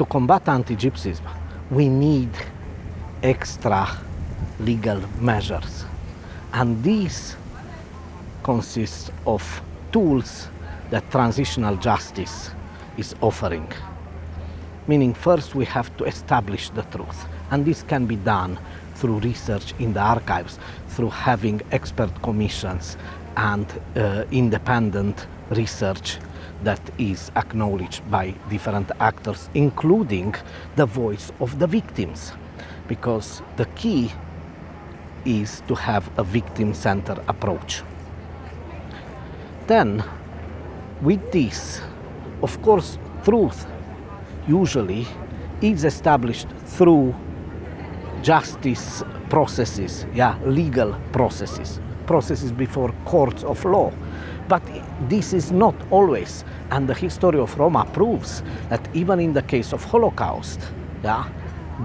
to combat anti-Gypsyism, we need extra legal measures. And these consist of tools that transitional justice is offering. Meaning, first we have to establish the truth. And this can be done through research in the archives, through having expert commissions and independent research that is acknowledged by different actors, including the voice of the victims. Because the key is to have a victim-centered approach. Then, with this, of course, truth usually is established through justice processes, legal processes before courts of law. But this is not always, and the history of Roma proves that even in the case of Holocaust,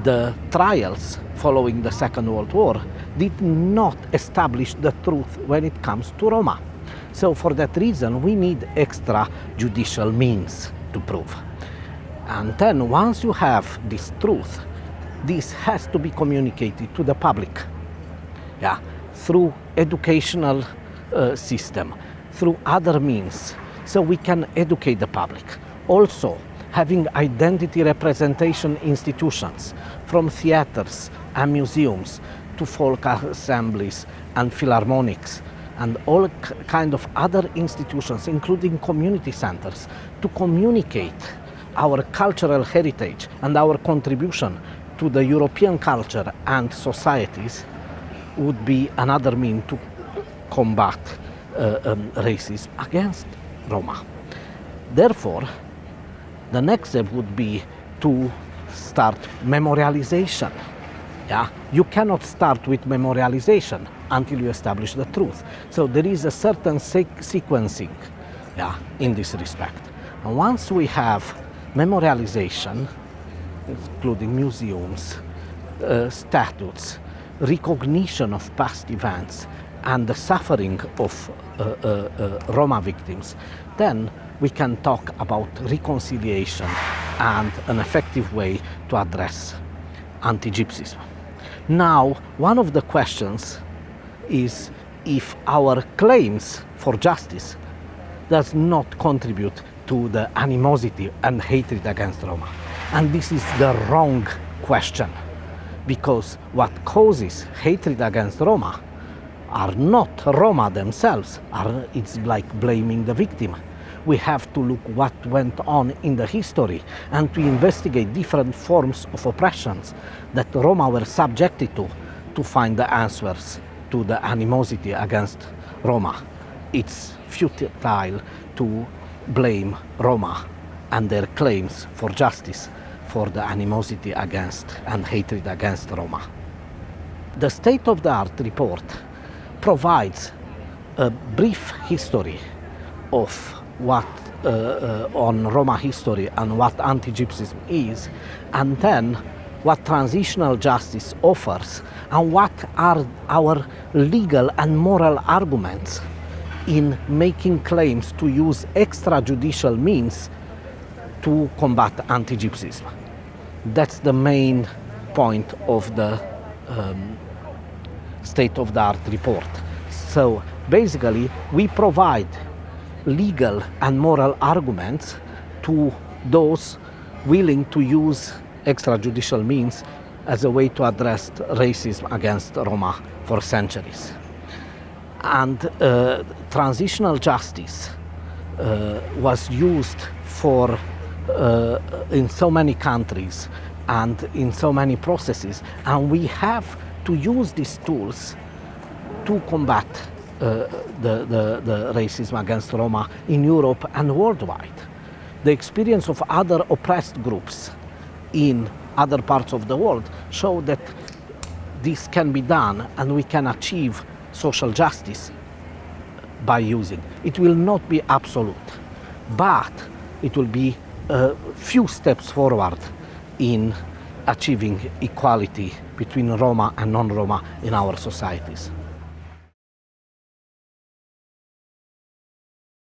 the trials following the Second World War did not establish the truth when it comes to Roma. So for that reason, we need extra judicial means to prove. And then once you have this truth, this has to be communicated to the public, through educational system, through other means, so we can educate the public. Also, having identity representation institutions, from theaters and museums to folk assemblies and philharmonics, and all kind of other institutions, including community centers, to communicate our cultural heritage and our contribution to the European culture and societies, would be another means to combat racism against Roma. Therefore, the next step would be to start memorialization. You cannot start with memorialization until you establish the truth. So there is a certain sequencing in this respect. And once we have memorialization, including museums, statutes, recognition of past events, and the suffering of Roma victims, then we can talk about reconciliation and an effective way to address anti-Gypsyism. Now, one of the questions is if our claims for justice does not contribute to the animosity and hatred against Roma. And this is the wrong question, because what causes hatred against Roma are not Roma themselves. It's like blaming the victim. We have to look what went on in the history and to investigate different forms of oppressions that Roma were subjected to find the answers to the animosity against Roma. It's futile to blame Roma and their claims for justice for the animosity against and hatred against Roma. The state-of-the-art report provides a brief history of what on Roma history and what anti-Gypsyism is, and then what transitional justice offers, and what are our legal and moral arguments in making claims to use extrajudicial means to combat anti-Gypsyism. That's the main point of the state-of-the-art report. So basically, we provide legal and moral arguments to those willing to use extrajudicial means as a way to address racism against Roma for centuries. And transitional justice was used for in so many countries and in so many processes, and we have to use these tools to combat the racism against Roma in Europe and worldwide. The experience of other oppressed groups in other parts of the world show that this can be done and we can achieve social justice by using. It will not be absolute, but it will be a few steps forward in achieving equality between Roma and non-Roma in our societies.